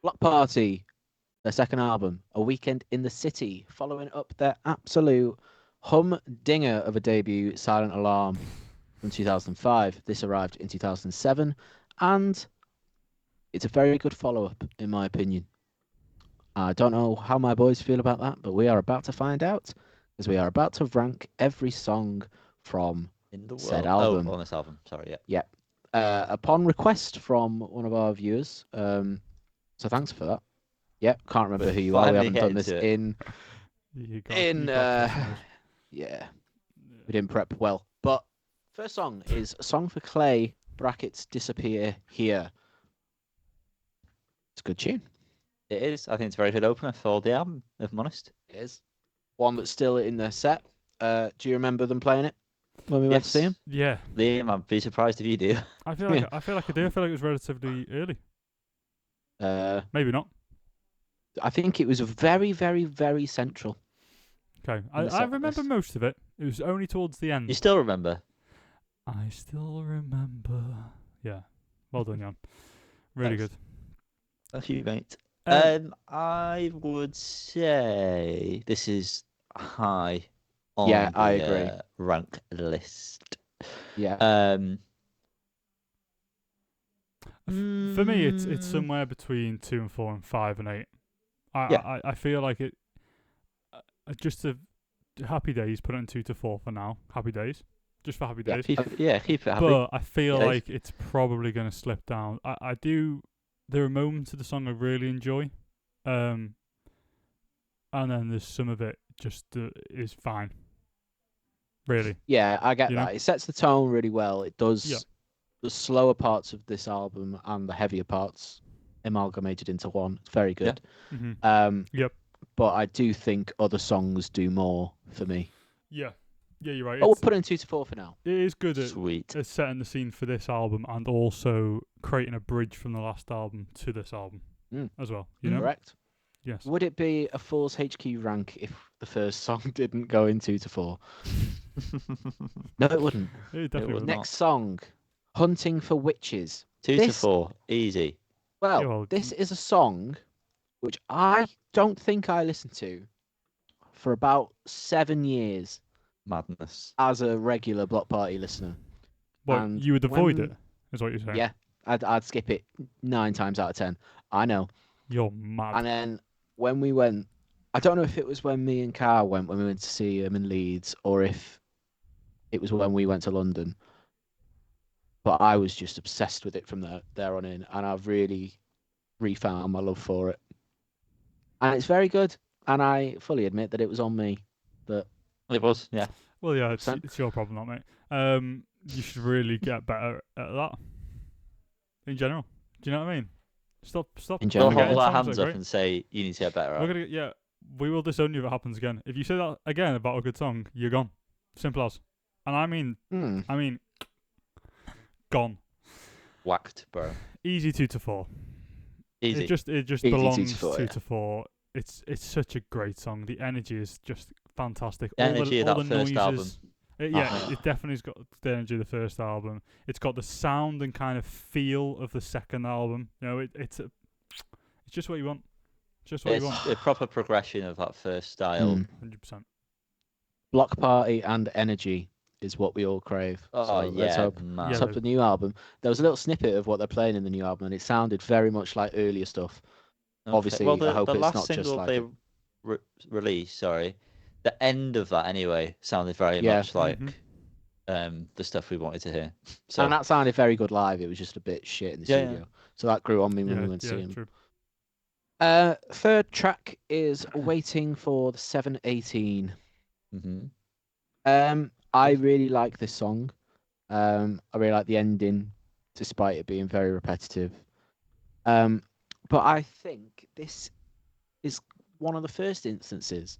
Block Party, their second album, A Weekend in the City, following up their absolute humdinger of a debut, Silent Alarm, from 2005. This arrived in 2007, and it's a very good follow-up, in my opinion. I don't know how my boys feel about that, but we are about to find out, as we are about to rank every song from In the said world. Oh, album. on this album. Sorry, yeah. Yeah. Upon request from one of our viewers, so thanks for that. Yep, can't remember We're who you are. We finally haven't done getting this to it. in You got this, mate. yeah, Yeah. we didn't prep well. But first song is a song for Clay brackets Disappear Here. It's a good tune. It is. I think it's a very good opener for the album, if I'm honest. It is. One that's still in their set. Do you remember them playing it when we went to see them? Yeah. Liam, I'd be surprised if you do. I feel like I do. I feel like it was relatively early. Maybe not. I think it was very, very, very central. Okay. In the I set remember list. most of it. It was only towards the end. You still remember? I still remember. Yeah. Well done, Jan. Really Thanks. good. Thank you, mate. Um, I would say this is high on Yeah, the I agree. rank list. Yeah. For me, it's somewhere between 2 and 4 and 5 and 8. Yeah. I feel like it. Just a Happy Days. Put it in 2 to 4 for now. Happy Days, just for Happy Yeah. Days. Keep it happy. But I feel Yeah. like it's probably going to slip down. I do. There are moments of the song I really enjoy, and then there's some of it just is fine. Really. Yeah, I get You that. know? It sets the tone really well. It does Yeah. the slower parts of this album and the heavier parts amalgamated into one. It's very good. Mm-hmm. Yep. But I do think other songs do more for me. Yeah. Yeah, you're right. But we'll put it in 2 to 4 for now. It is good Sweet. at setting the scene for this album and also creating a bridge from the last album to this album as well. You know? Correct. Yes. Would it be a Fool's HQ rank if the first song didn't go in 2 to 4? No, it wouldn't. It definitely would would. not. Next song, Hunting for Witches. 2 to 4, easy. Well, Yeah, well, this is a song which I don't think I listened to for about 7 years Madness. as a regular Block Party listener. What, And you would avoid when- it, is what you're saying? Yeah, I'd skip it 9 times out of 10. I know. You're mad. And then when we went, I don't know if it was when me and Carl went when we went to see him in Leeds, or if it was when we went to London. But I was just obsessed with it from there on in, and I've really refound my love for it. And it's very good, and I fully admit that it was on me. But It was, yeah. Well, yeah, Sam? it's your problem, not mate. You should really get better at that. In general, do you know what I mean? Stop. In We'll general, forgetting hold our songs hands that are up great. and say you need to get better We're at. gonna we will disown you if it happens again. If you say that again about a good song, you're gone. Simple as. And I mean, gone. Whacked, bro. Easy 2 to 4. Easy. It just Easy 2 belongs to 4, 2 yeah. to 4. It's such a great song. The energy is just fantastic. The energy of all that the first noises. album. It definitely's got the energy of the first album. It's got the sound and kind of feel of the second album. You know, it's just what you want. Just what you It's want. a proper progression of that first style. 100%. Block Party and energy is what we all crave. Oh, so let's yeah, hope. man. Let's hope the new album. There was a little snippet of what they're playing in the new album, and it sounded very much like earlier stuff. Okay. Obviously, well, I hope the it's last not just single like they it. released, the end of that anyway sounded very Yeah. much like the stuff we wanted to hear. So And that sounded very good live. It was just a bit shit in the Yeah, studio. So that grew on me when Yeah, we went to see yeah, him. true. Third track is Waiting for the 718. mhm. I really like this song. I really like the ending, despite it being very repetitive. But I think this is one of the first instances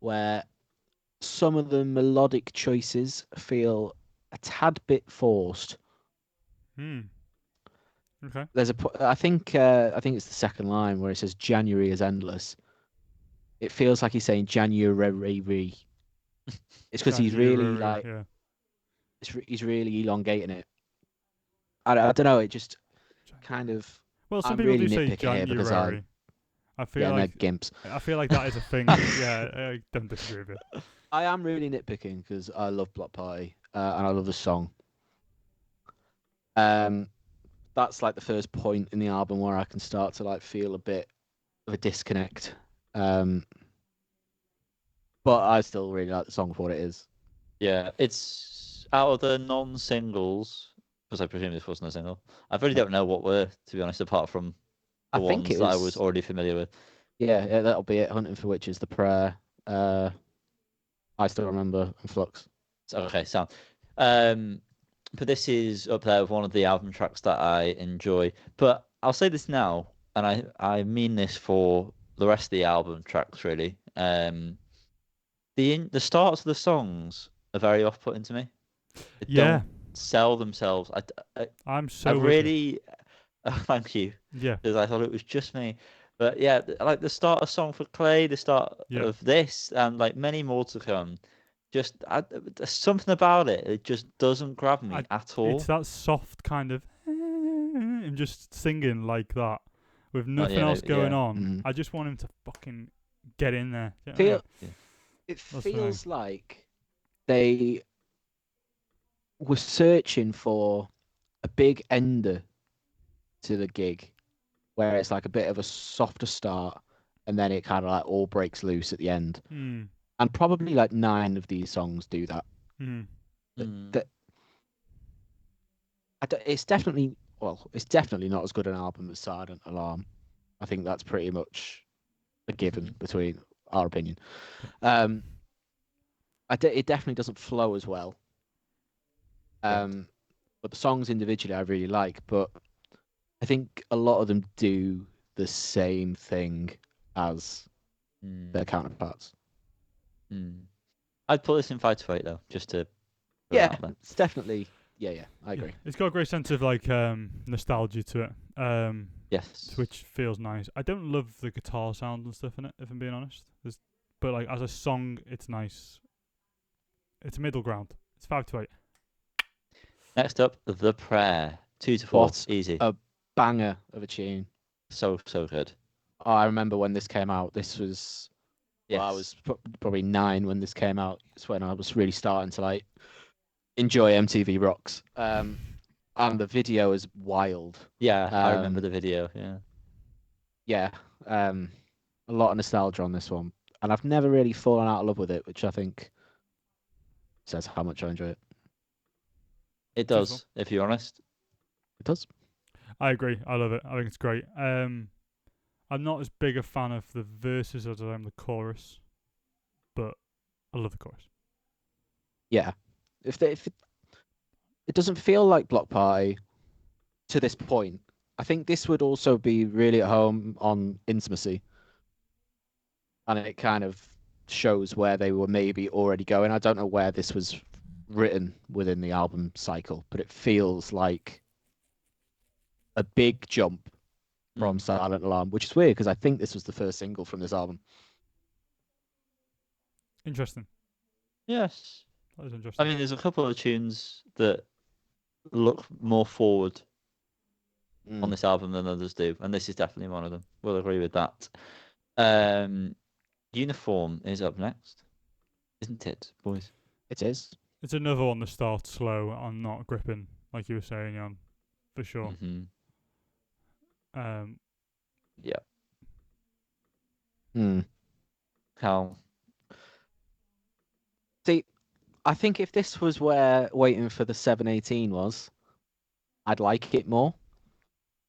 where some of the melodic choices feel a tad bit forced. Okay. I think it's the second line where it says January is endless. It feels like he's saying January. It's because he's really like yeah. he's really elongating it. I don't know. It just kind of Well, some I'm people really do say nitpicky here because January. I feel and they're like gimps. that is a thing. Yeah, I don't disagree with you. I am really nitpicking because I love Block Party and I love the song. That's like the first point in the album where I can start to like feel a bit of a disconnect. Um, but I still really like the song for what it is. Yeah, it's out of the non-singles, because I presume this wasn't a single. I really No. don't know what were, to be honest, apart from I the think ones it that I was was, already familiar with. yeah, that'll be it. Hunting for Witches, The Prayer, I Still Remember, and Flux. So, okay, so, but this is up there with one of the album tracks that I enjoy. But I'll say this now, and I mean this for the rest of the album tracks, really. The starts of the songs are very off-putting to me. They Yeah, don't sell themselves. I'm I so with you. really, thank you, Yeah, because I thought it was just me. But yeah, like the start of Song for Clay, the start yeah. of this, and like many more to come. There's something about it. It just doesn't grab me at It's all. that soft kind of and just singing like that with nothing else going Yeah. on. Mm. I just want him to fucking get in there. Do you know what I Feel mean? it That's the thing. feels like they were searching for a big ender to the gig where it's like a bit of a softer start and then it kind of like all breaks loose at the end. Hmm. And probably like 9 of these songs do that. Hmm. Mm. That it's definitely it's definitely not as good an album as Silent Alarm. I think that's pretty much a given Mhm. between our opinion. It definitely doesn't flow as well. But the songs individually I really like, but I think a lot of them do the same thing as their Mm. counterparts. Mm. I'd put this in 5 to 8 though, just to put it Yeah, out there. it's definitely yeah, I Yeah, agree. it's got a great sense of like nostalgia to it. Yes. Which feels nice. I don't love the guitar sound and stuff in it, if I'm being honest. But like as a song, it's nice. It's a middle ground. It's 5 to 8. Next up, The Prayer. 2 to 4. What Easy. a banger of a tune. So good. Oh, I remember when this came out. This was Yes. I was probably 9 when this came out. It's when I was really starting to like enjoy MTV Rocks. And the video is wild. Yeah, I remember the video. Yeah. Yeah, a lot of nostalgia on this one, and I've never really fallen out of love with it, which I think says how much I enjoy it. It Beautiful. does, if you're honest. It does. I agree. I love it. I think it's great. I'm not as big a fan of the verses as I am the chorus, but I love the chorus. Yeah, if it doesn't feel like Block Party to this point, I think this would also be really at home on Intimacy, and it kind of shows where they were maybe already going. I don't know where this was written within the album cycle, but it feels like a big jump from Silent Alarm, which is weird because I think this was the first single from this album. Interesting. Yes. That is interesting. I mean, there's a couple of tunes that look more forward on this album than others do, and this is definitely one of them. We'll agree with that. Uniform is up next, isn't it, boys? It is. It's another one that starts slow and not gripping, like you were saying, Jan, for sure. Mm-hmm. Yeah. Cal. See, I think if this was where Waiting for the 718 was, I'd like it more.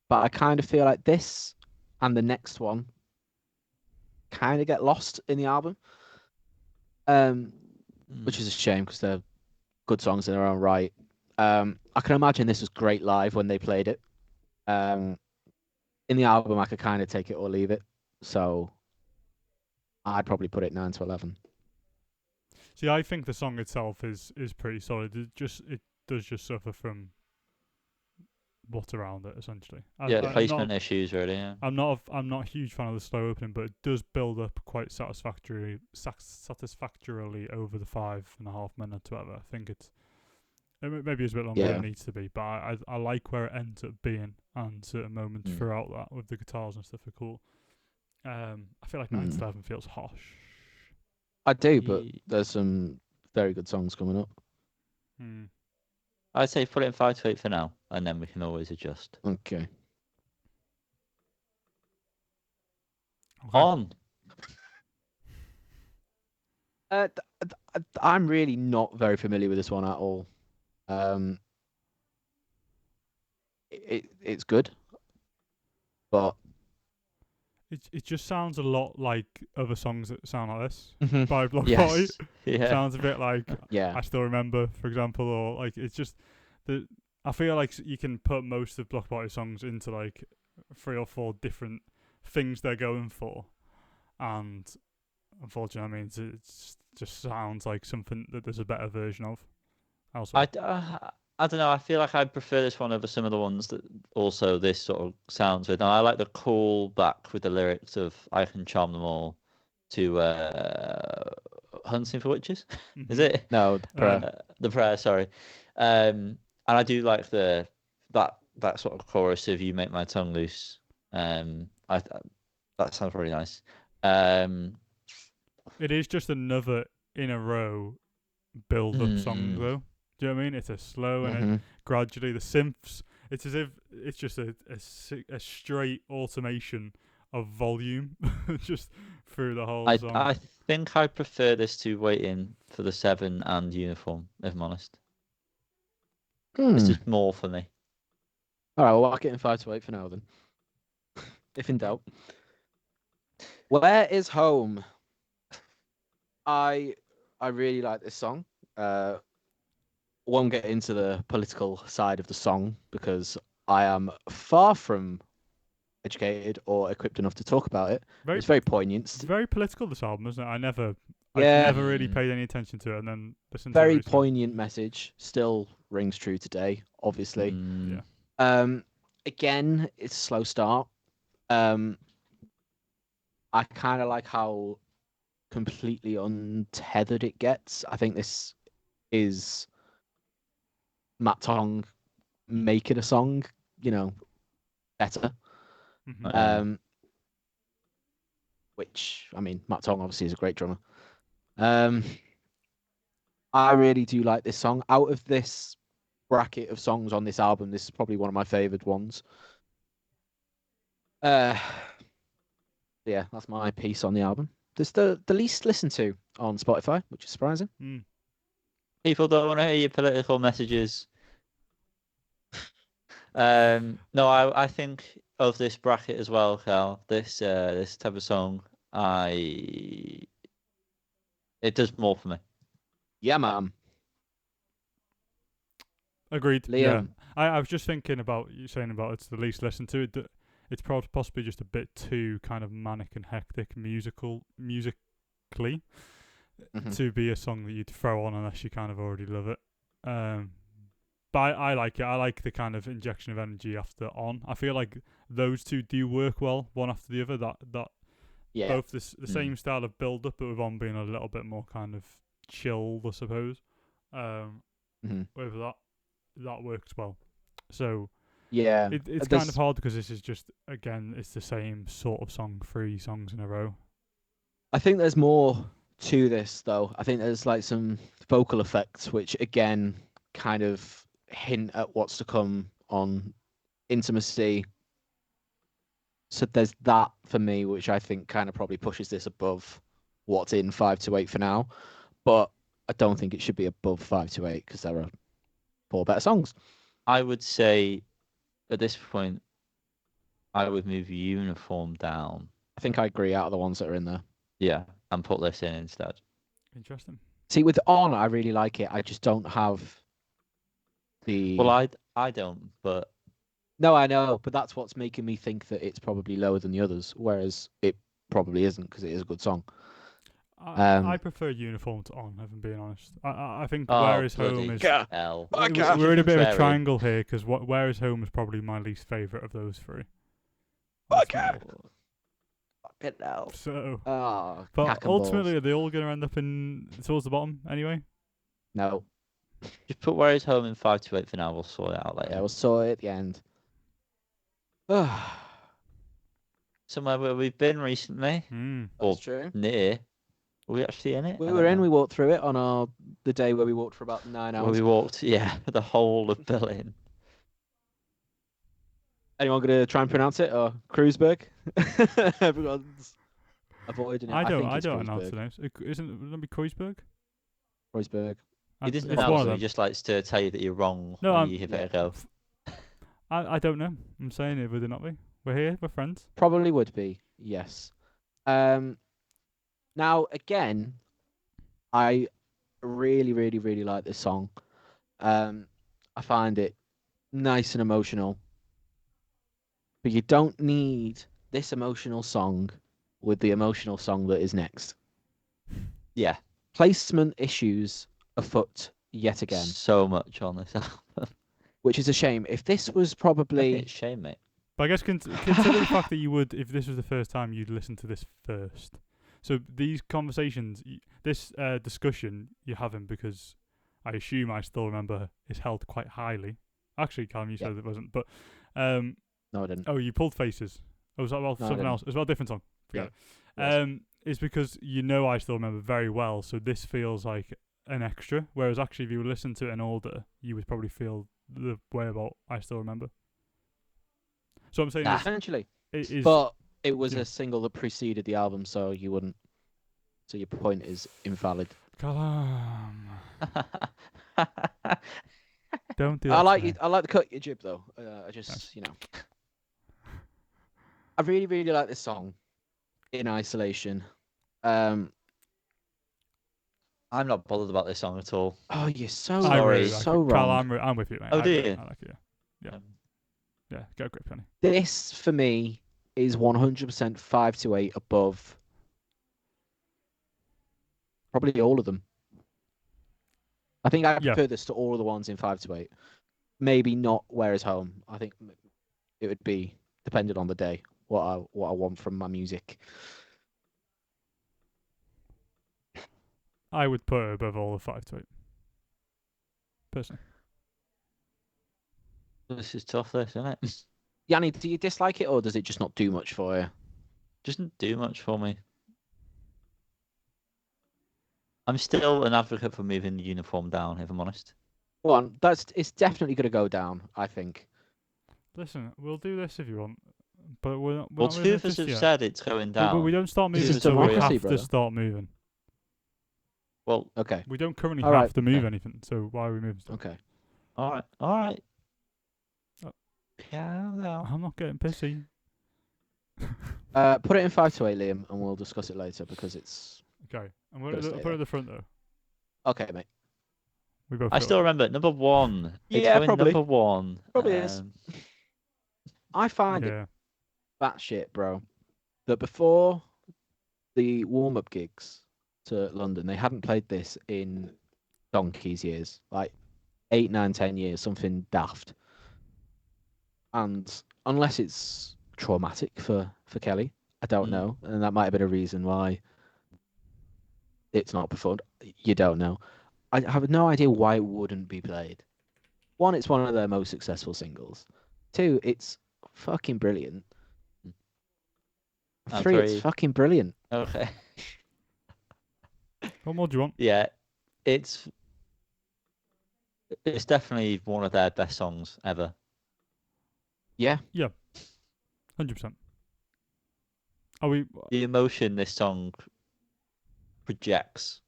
But I kind of feel like this and the next one kind of get lost in the album. Which is a shame because they're good songs in their own right. I can imagine this was great live when they played it. In the album, I could kind of take it or leave it. So I'd probably put it 9 to 11. See, I think the song itself is pretty solid. It does just suffer from what's around it essentially. Placement issues, really. Yeah. I'm not a huge fan of the slow opening, but it does build up quite satisfactorily over the 5.5 minutes. Whatever. I think Maybe it's a bit longer than Yeah. it needs to be, but I like where it ends up being, and certain moments throughout that with the guitars and stuff are cool. I feel like 9 to 11 feels harsh. I do, but there's some very good songs coming up. I'd say put it in 5 to 8 for now, and then we can always adjust. Okay. On. I'm really not very familiar with this one at all. It's good, but It just sounds a lot like other songs that sound like this by Block yes. Party. Yeah. Sounds a bit like Yeah. I Still Remember, for example, or like it's just I feel like you can put most of Block Party songs into like 3 or 4 different things they're going for, and unfortunately, I mean, it just sounds like something that there's a better version of. I don't know. I feel like I prefer this one over some of the ones that also this sort of sounds with. And I like the call back with the lyrics of "I can charm them all" to "Hunting for Witches." Is it? No, the prayer. The prayer. Sorry. And I do like that sort of chorus of "You make my tongue loose." That sounds really nice. It is just another in a row build up song though. Do you know what I mean? It's a slow and then gradually the synths. It's as if it's just a straight automation of volume just through the whole song. I think I prefer this to Waiting for the 7 and Uniform, if I'm honest. This is more for me. All right, well, I'll get in 5 to 8 for now then. If in doubt. Where is Home? I really like this song. Won't get into the political side of the song because I am far from educated or equipped enough to talk about it. It's very poignant. It's very political, this album, isn't it? I never really paid any attention to it, and then listened to it. Very poignant message. Still rings true today, obviously. Again, it's a slow start. I kind of like how completely untethered it gets. I think this is Matt Tong making a song, better. Which, I mean, Matt Tong obviously is a great drummer. I really do like this song. Out of this bracket of songs on this album, this is probably one of my favourite ones. Yeah, that's my piece on the album. It's the least listened to on Spotify, which is surprising. People don't want to hear your political messages. No, I think of this bracket as well, Cal. This type of song, it does more for me. Yeah, man. Agreed. Liam. Yeah, I was just thinking about you saying about it's the least listened to. It's possibly just a bit too kind of manic and hectic musically to be a song that you'd throw on unless you kind of already love it. But I like it. I like the kind of injection of energy after On. I feel like those two do work well, one after the other. That both the same style of build up, but with On being a little bit more kind of chilled, I suppose. With that works well. So yeah, it's kind of hard because this is just, again, it's the same sort of song, 3 songs in a row. I think there's more to this though. I think there's like some vocal effects which again kind of hint at what's to come on Intimacy. So there's that for me, which I think kind of probably pushes this above what's in 5 to 8 for now. But I don't think it should be above 5 to 8 because there are 4 better songs. I would say at this point, I would move Uniform down. I think I agree out of the ones that are in there. Yeah, and put this in instead. Interesting. See, with On, I really like it. I just don't have the... Well, I don't, but... No, I know, but that's what's making me think that it's probably lower than the others, whereas it probably isn't because it is a good song. I prefer Uniform to On, if I'm being honest. I think Where Is Home is... We're in a bit of a triangle here because Where Is Home is probably my least favourite of those 3. So, but ultimately, are they all going to end up towards the bottom anyway? No. Just put Where Is Home in 5 to 8 for now. We'll sort it out later. Yeah, we'll sort it at the end. Somewhere where we've been recently, or That's true. near. Were we actually in it? We I were don't in. know. We walked through it on the day where we walked for about 9 Where hours. we walked, yeah, the whole of Berlin. Anyone gonna try and pronounce it or Kreuzberg? Everyone's avoiding it. I don't think it's announce the Kreuzberg. names. Wouldn't it be Kreuzberg? Kreuzberg. He doesn't It's announce one of them. them. He just likes to tell you that you're wrong No, when I'm- you give it a go. I don't know. I'm saying it, would it not be? We're here. We're friends. Probably would be. Yes. Now again, I really, really, really like this song. I find it nice and emotional. But you don't need this emotional song with the emotional song that is next. Yeah, Placement issues afoot yet again, so much on this album. which is a shame. If this was I think probably it's shame, mate. But I guess consider the fact that you would, if this was the first time, you'd listen to this first. So these conversations, this discussion you're having, because I assume I still remember, is held quite highly. Actually, Callum, you said it wasn't, but no, I didn't. oh, you pulled faces. Oh, was that about No, I something didn't. else? It was about a different song. Forget it. Yes. It's because you know I still remember very well, so this feels like an extra. Whereas actually, if you listen to it in order, you would probably feel the way about I still remember. So I'm saying Nah. Essentially, it is. but it was yeah. a single that preceded the album, so you wouldn't. So your point is invalid. Callum, don't do that. I like to you. me. I like the cut your jib though. I just Thanks. I really, really like this song in isolation. I'm not bothered about this song at all. Oh, you're so I really Sorry. like so it. Cal, wrong. I'm with you, mate. Oh, do you? I like it. Yeah, Um, yeah. Get a grip, Johnny. This for me is 100% 5 to 8 above probably all of them. I think I Yeah. prefer this to all of the ones in 5 to 8. Maybe not Where Is Home. I think it would be dependent on the day what I want from my music. I would put it above all of 5 to 8. Personally. This is tough, this, isn't it? Yanni, do you dislike it or does it just not do much for you? Doesn't do much for me. I'm still an advocate for moving the uniform down, if I'm honest. Go on, it's definitely going to go down, I think. Listen, we'll do this if you want, but we're not. Well, not two moving of it us just have yet. said it's going But down. we don't start This moving is until we democracy, have brother. to start moving. Well, Okay. We don't currently All have right. to move Okay. anything, so why are we moving stuff? Okay. all right, all right. Oh. Yeah, no. I'm not getting pissy. Put it in 5 to 8, Liam, and we'll discuss it later because it's Okay, I'm going Gotta to stay put it there. at the front though. okay, mate. We both. I feel still it. remember number one. It's Yeah, going probably. number one. Probably is. I find it Yeah. batshit, bro, that before the warm-up gigs to London, they hadn't played this in donkey's years, like 8, 9, 10 years, something daft. And unless it's traumatic for Kelly, I don't Mm. know, and that might have been a reason why it's not performed. You don't know. I have no idea why it wouldn't be played. One, it's one of their most successful singles. Two, it's fucking brilliant. And Three, it's three. fucking brilliant. Okay. What more do you want? Yeah, it's definitely one of their best songs ever. Yeah. 100%. Are we? The emotion this song projects,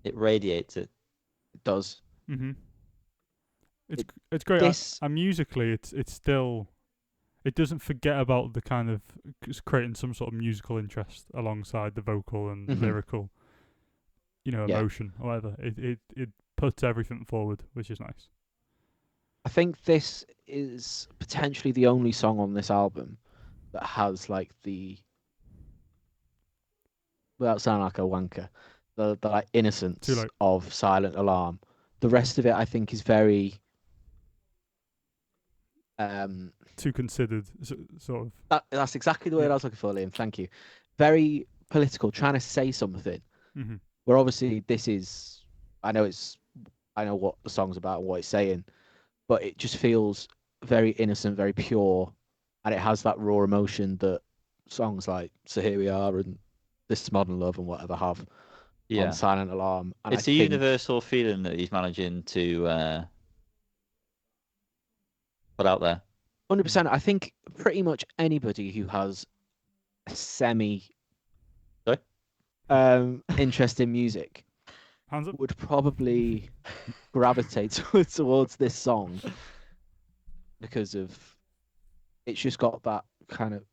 it radiates it. It does. Mhm. It- It's great. This And musically, it's still. It doesn't forget about the kind of creating some sort of musical interest alongside the vocal and Mhm. lyrical, Yeah. emotion or whatever. It puts everything forward, which is nice. I think this is potentially the only song on this album that has like without sounding like a wanker, the like innocence Too late. of Silent Alarm. The rest of it, I think, is very Too considered, sort of. that's exactly the word Yeah. I was looking for, Liam. Thank you. Very political, trying to say something. Mm-hmm. Where obviously this is, I know it's I know what the song's about and what it's saying, but it just feels very innocent, very pure, and it has that raw emotion that songs like "So Here We Are" and "This Is Modern Love" and whatever have on Yeah. Silent Alarm. And I It's a think universal feeling that he's managing to put out there. 100%. I think pretty much anybody who has a semi Sorry? interest in music Hands up. would probably gravitate towards this song because of it's just got that kind of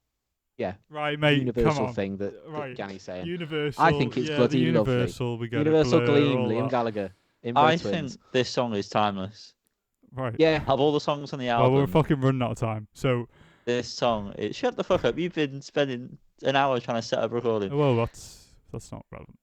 Right, mate. Come universal on. thing that Right. Ganny's saying. Universal. I think it's yeah, bloody the lovely. Universal. We get Universal it. Blur, Gleam, all Liam that. Gallagher, I Inbred Twins. think this song is timeless. Right. Yeah, Of all the songs on the Well, album, we're fucking running out of time. So, this song, shut the fuck up. You've been spending an hour trying to set up recording. well, that's not relevant.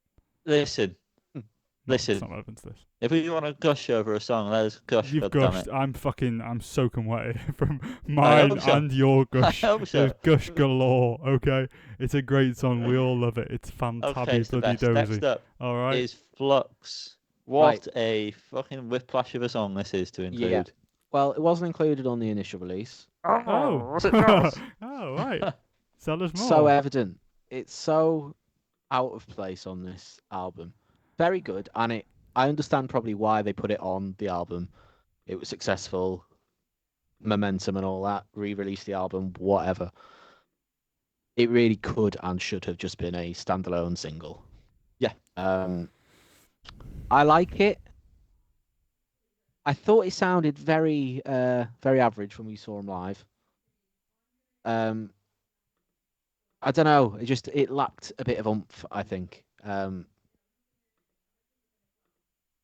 Listen, No, listen. it's not relevant to this. If we want to gush over a song, let us gush. You've goddammit. gushed. I'm soaking wet from mine hope so. and your gush. I hope so. There's gush galore. Okay, it's a great song. We all love it. It's fantastic, Okay, it's the bloody best. Next dozy. up All right. is Flux. What a fucking whiplash of a song this is to include. Yeah. Well, it wasn't included on the initial release. Oh. was it not? Oh, right. Tell us more. So evident. It's so out of place on this album. Very good, and I understand probably why they put it on the album. It was successful, momentum and all that. Re-release the album, whatever. It really could and should have just been a standalone single. Yeah. I like it. I thought it sounded very, very average when we saw him live. I don't know. It lacked a bit of oomph, I think.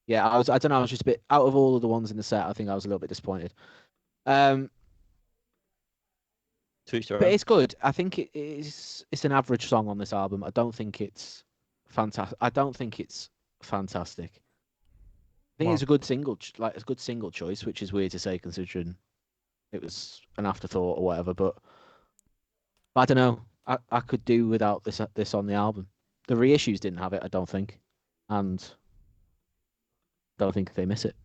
Yeah, I don't know. I was just a bit out of all of the ones in the set. I think I was a little bit disappointed. To each their But own. it's good. I think it's an average song on this album. I don't think it's fantastic. I think it's a good single, like a good single choice, which is weird to say considering it was an afterthought or whatever. But I don't know. I could do without this on the album. The reissues didn't have it, I don't think, and don't think they miss it.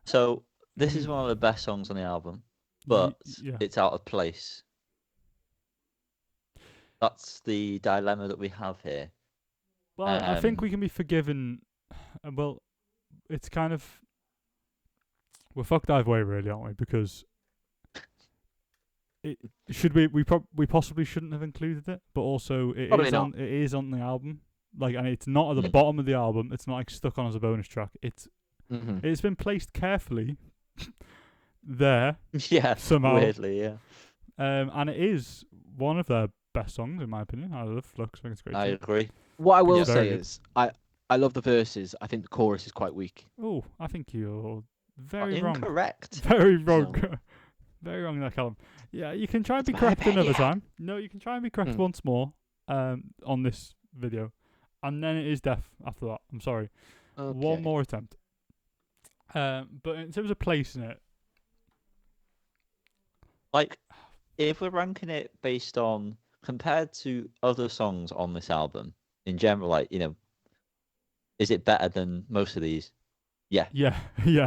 So this is one of the best songs on the album, but yeah. it's out of place. That's the dilemma that we have here. Well, I think Um, we can be forgiven. Well, it's kind of we're fucked either way, really, aren't we? Because we possibly shouldn't have included it, but also Probably not. it is on the album. Like, and it's not at the Mm. bottom of the album. It's not like stuck on as a bonus track. It's been placed carefully there Yeah, somehow. weirdly, yeah. And it is one of their best songs, in my opinion. I love Flux. I think it's a great. I song. agree. What I will Yeah. say Very good. is, I love the verses. I think the chorus is quite weak. Oh, I think you're very wrong. Incorrect. Very wrong. So- Very wrong there, Callum. Yeah, you can try and be my correct another opinion. time. No, you can try and be correct Mm. once more on this video. And then it is deaf after that. I'm sorry. Okay. One more attempt. But in terms of placing it, Like, if we're ranking it based on compared to other songs on this album in general, like, is it better than most of these? Yeah. yeah.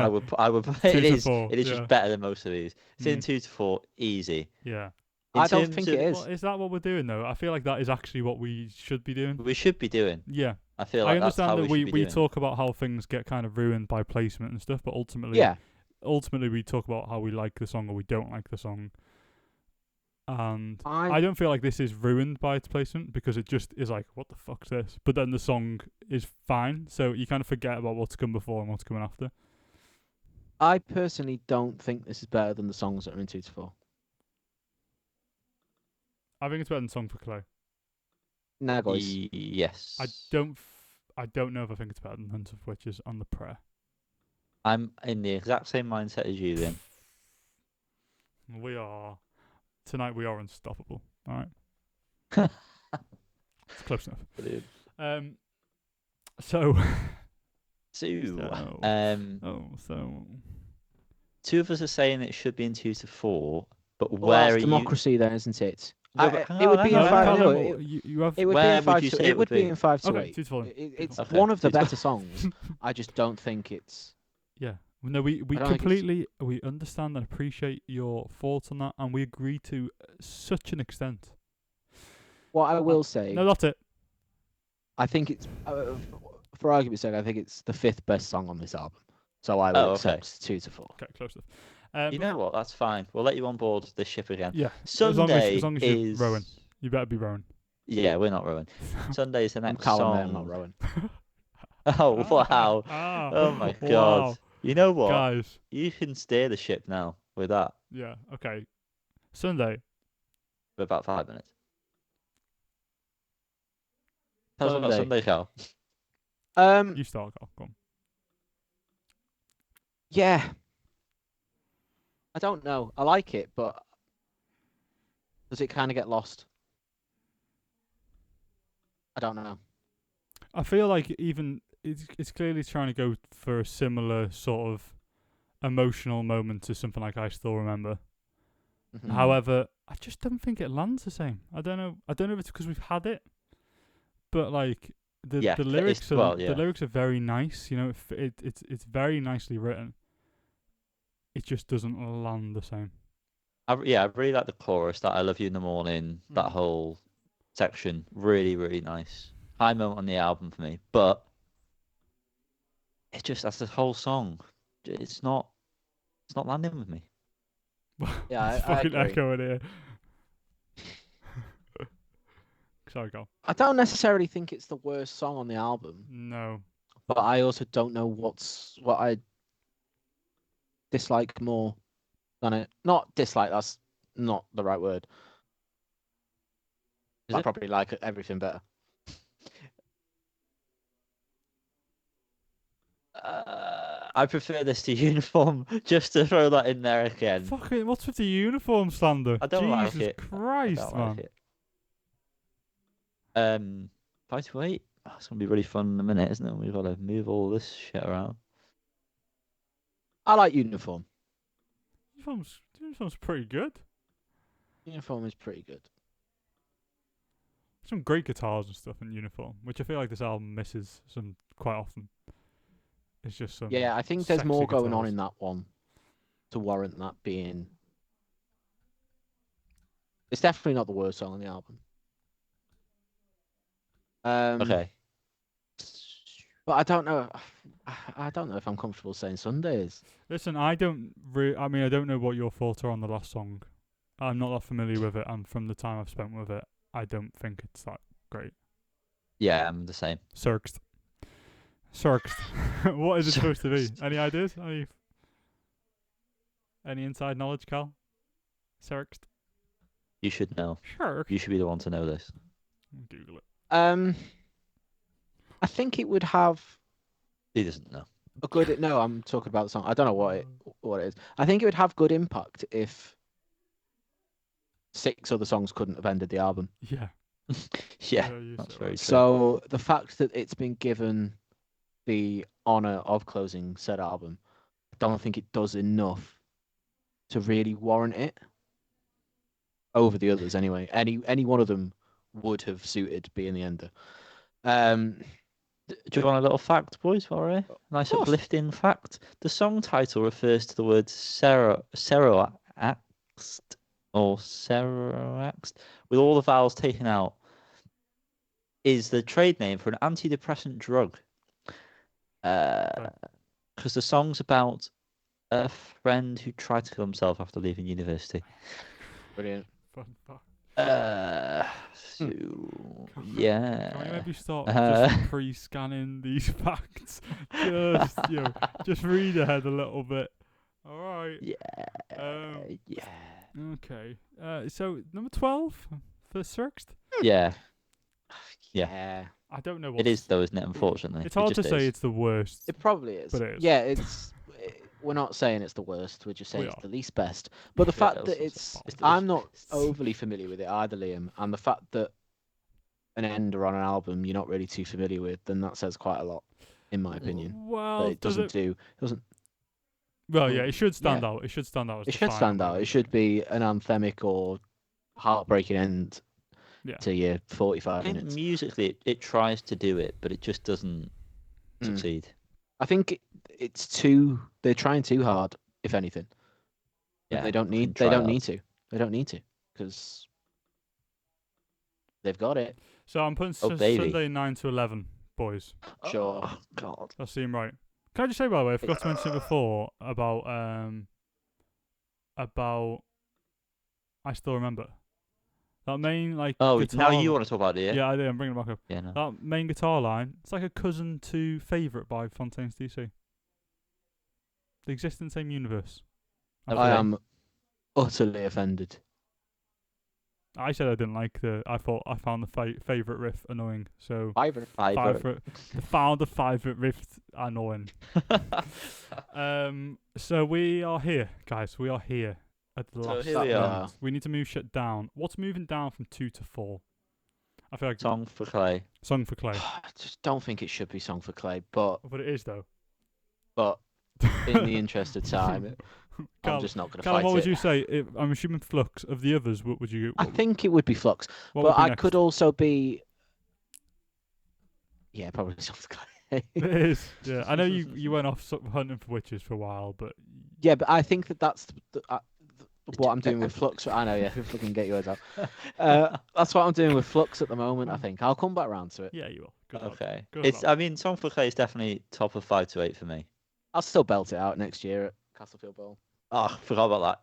I would. Two It to is. four, It is yeah. just better than most of these. It's in Mm. 2 to 4, easy. Yeah. In I don't terms think of- it is. Well, is that what we're doing, though? I feel like that is actually what we should be doing. We should be doing. Yeah. I feel I like that's how understand that we we should be doing. talk about how things get kind of ruined by placement and stuff, but ultimately, Yeah, we talk about how we like the song or we don't like the song. And I I don't feel like this is ruined by its placement because it just is like, what the fuck's this? But then the song is fine, so you kind of forget about what's come before and what's coming after. I personally don't think this is better than the songs that are in 2 to 4. I think it's better than Song for Clay. Nah, guys. Yes. I don't know if I think it's better than Hunt of Witches on the Prayer. I'm in the exact same mindset as you then. Tonight we are unstoppable. All right. It's close enough. Brilliant. So So, two of us are saying it should be in 2 to 4, but Well, where that's are you? democracy, then, isn't it? No, but hang It would on, be hang in on, five. hang No, on. you have it would be Where in would 5 you to. say It it would would be be? in 5 to okay, 8. 2 to 4. It's Okay. one of the 2 to better songs. I just don't think it's Yeah. No, we I don't think completely we understand and appreciate your thoughts on that, and we agree to such an extent. what I will say. No, that's it. I think it's, for argument's sake, I think it's the 5th best song on this album. So I would Oh, okay. accept 2 to 4. Okay, close enough. You know what? That's fine. We'll let you on board this ship again. Yeah. Sunday as long as you're rowing, you better be rowing. Yeah, we're not rowing. Sunday is the I'm next Callum, song. mate, I'm not rowing. Oh wow! Oh my god! Wow. You know what? Guys. You can steer the ship now with that Yeah. Okay. Sunday. for about 5 minutes. Tell us about Sunday. Sunday, Cal. You start, Carl. Go on. Yeah. I don't know. I like it, but does it kind of get lost? I don't know. I feel like even it's clearly trying to go for a similar sort of emotional moment to something like I Still Remember. Mhm. However, I just don't think it lands the same. I don't know if it's because we've had it, but like the lyrics are the lyrics are very nice. You know, it's very nicely written. It just doesn't land the same. I really like the chorus. That "I love you in the morning." That whole section, really, really nice. High moment on the album for me, but that's the whole song. It's not landing with me. Yeah, It's I fucking agree. echoing here. Sorry, go. I don't necessarily think it's the worst song on the album, No. but I also don't know what I dislike more than it. Not dislike, that's not the right word. I probably like everything better. I prefer this to Uniform, just to throw that in there again. Fucking, what's with the uniform slander? I don't like Jesus it. Christ, I don't man. like it. 5 to 8. Oh, it's gonna be really fun in a minute, isn't it? We've got to move all this shit around. I like Uniform. Uniform's pretty good. Uniform is pretty good. Some great guitars and stuff in Uniform, which I feel like this album misses some quite often. It's just some. Yeah, I think there's sexy more going on guitars. in that one to warrant that being. It's definitely not the worst song on the album. Okay. But I don't know. I don't know if I'm comfortable saying Sundays. Listen, I don't know what your thoughts are on the last song. I'm not that familiar with it, and from the time I've spent with it, I don't think it's that great. Yeah, I'm the same. Circed. What is it supposed to be? Any ideas? Any inside knowledge, Cal? Circed. You should know. Sure. You should be the one to know this. Google it. I think it would have He doesn't know. a good. No, I'm talking about the song. I don't know what it is. I think it would have good impact if 6 other songs couldn't have ended the album. Yeah. Yeah, that's very true. So the fact that it's been given the honor of closing said album, I don't think it does enough to really warrant it over the others. Anyway, any one of them would have suited being the ender. Do you want a little fact, boys? All right, nice uplifting fact. The song title refers to the word seroaxed or seroaxed, with all the vowels taken out, is the trade name for an antidepressant drug. Because the song's about a friend who tried to kill himself after leaving university. Brilliant. Fun fact. So, yeah. Can we maybe start just pre-scanning these facts? Just read ahead a little bit. All right. Yeah. Yeah. Okay. So number 12 for Circed. Yeah. Yeah. I don't know what it is though, isn't it? Unfortunately, it's hard to say it's the worst. It probably is. But it is. Yeah, we're not saying it's the worst. We're just saying it's the least best. But the fact that I'm not overly familiar with it either, Liam, and the fact that an ender on an album you're not really too familiar with, then that says quite a lot, in my opinion. Well, that it doesn't. Well, yeah, it should stand out. It should stand out. It should stand out. It should be an anthemic or heartbreaking end to your 45 minutes. Musically, it tries to do it, but it just doesn't succeed. I think it's too. They're trying too hard. If anything, Yeah, they don't fucking need. They try don't hard. need to. They don't need to because they've got it. So I'm putting Oh, baby. Sunday 9 to 11, boys. Sure. Oh, God. That seem right. Can I just say, by the way, I forgot to mention it before about I still remember that main Oh, guitar. now you want to talk about it, yeah? Yeah, I do. I'm bringing it back up. Yeah, no. That main guitar line. It's like a cousin to "Favorite" by Fontaine's DC. They exist in the same universe. Okay. I am utterly offended. I said I didn't like I found the favorite riff annoying. So Fiverr. found the favorite riff annoying. So we are here, guys. We are here at the So last here we are. moment. We need to move shit down. What's moving down from 2 to 4? I feel like Song for Clay. Song for Clay. I just don't think it should be Song for Clay, but But it is though. in the interest of time, I'm Callum, just not going to Callum, fight what would it. you say? I'm assuming Flux. Of the others, what would you? I think it would be Flux, what but would be I next? could also be. Yeah, probably Song for Clay. It is. Yeah, I know you went off hunting for witches for a while, but Yeah, but I think that's what I'm doing with Flux. I know, yeah, fucking get yours out. That's what I'm doing with Flux at the moment. I think I'll come back round to it. yeah, you will. Good luck. Okay. Good It's. luck. I mean, Song for Clay is definitely top of 5 to 8 for me. I'll still belt it out next year at Castlefield Bowl. Oh, forgot about that.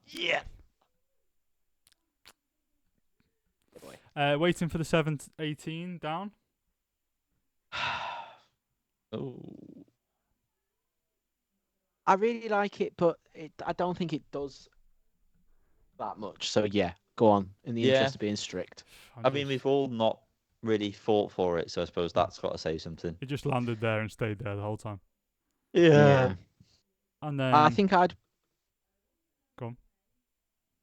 Yeah. Waiting for the 7-18 down. Oh. I really like it, but I don't think it does that much. So yeah, go on. In the Yeah. interest of being strict. I mean, we've all not really fought for it, so I suppose that's got to say something. It just landed there and stayed there the whole time. Yeah. And then I think I'd. Go on.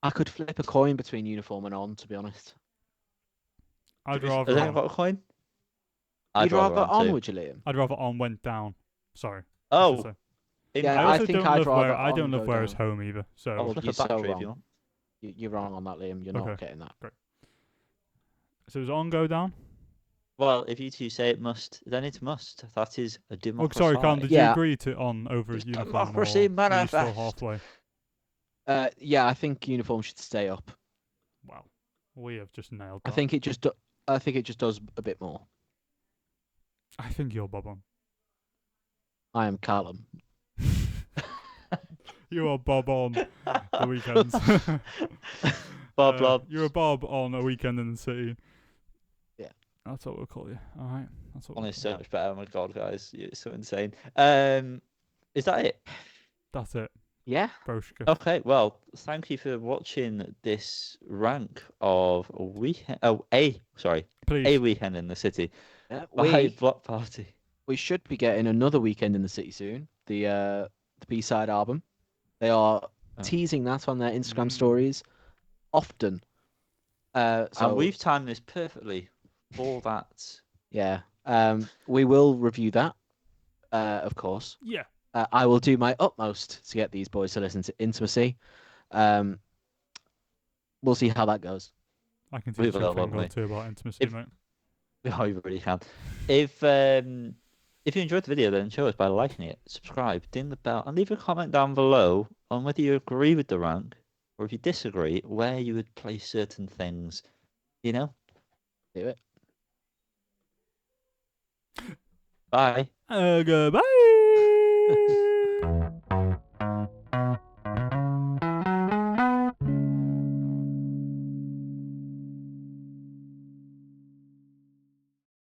I could flip a coin between uniform and on, to be honest. I'd Has rather anyone on. got a coin? You'd rather on, too. would you, Liam? I'd rather on went down. Sorry. Oh. Yeah, I I also think don't I'd love rather where I on don't love go where it's down. home either. So I'll flip you're a battery so if wrong. you want. You're wrong on that, Liam. You're Okay. not getting that. does on go down? Well, if you two say it must, then it must. That is a Oh, democracy. sorry, Callum. Did you Yeah. agree to on over It's uniform? democracy Or were you still manifest. halfway? Yeah, I think uniform should stay up. Wow, we have just nailed I that. think it just. I think it just does a bit more. I think you're Bob on. I am Callum. You are Bob on the weekends. Bob, Bob. You're a Bob on a weekend in the city. Yeah. That's what we'll call you. All right. That's what One we'll is call so you. much better. Oh my god, guys, it's so insane. Is that it? That's it. Yeah. Broshka. Okay. Well, thank you for watching this rank of a weekend. Oh, a Please. weekend in the city Yeah, by Block Party. we should be getting another weekend in the city soon. The B-side album. They are teasing that on their Instagram stories often. So And we've timed this perfectly for that. yeah. We will review that, of course. Yeah. I will do my utmost to get these boys to listen to Intimacy. We'll see how that goes. I can We teach you will, a thing won't or we? two about intimacy, If- mate. Oh, you really can. If you enjoyed the video, then show us by liking it, subscribe, ding the bell, and leave a comment down below on whether you agree with the rank or if you disagree, where you would place certain things. You know? Do it. Bye. Goodbye.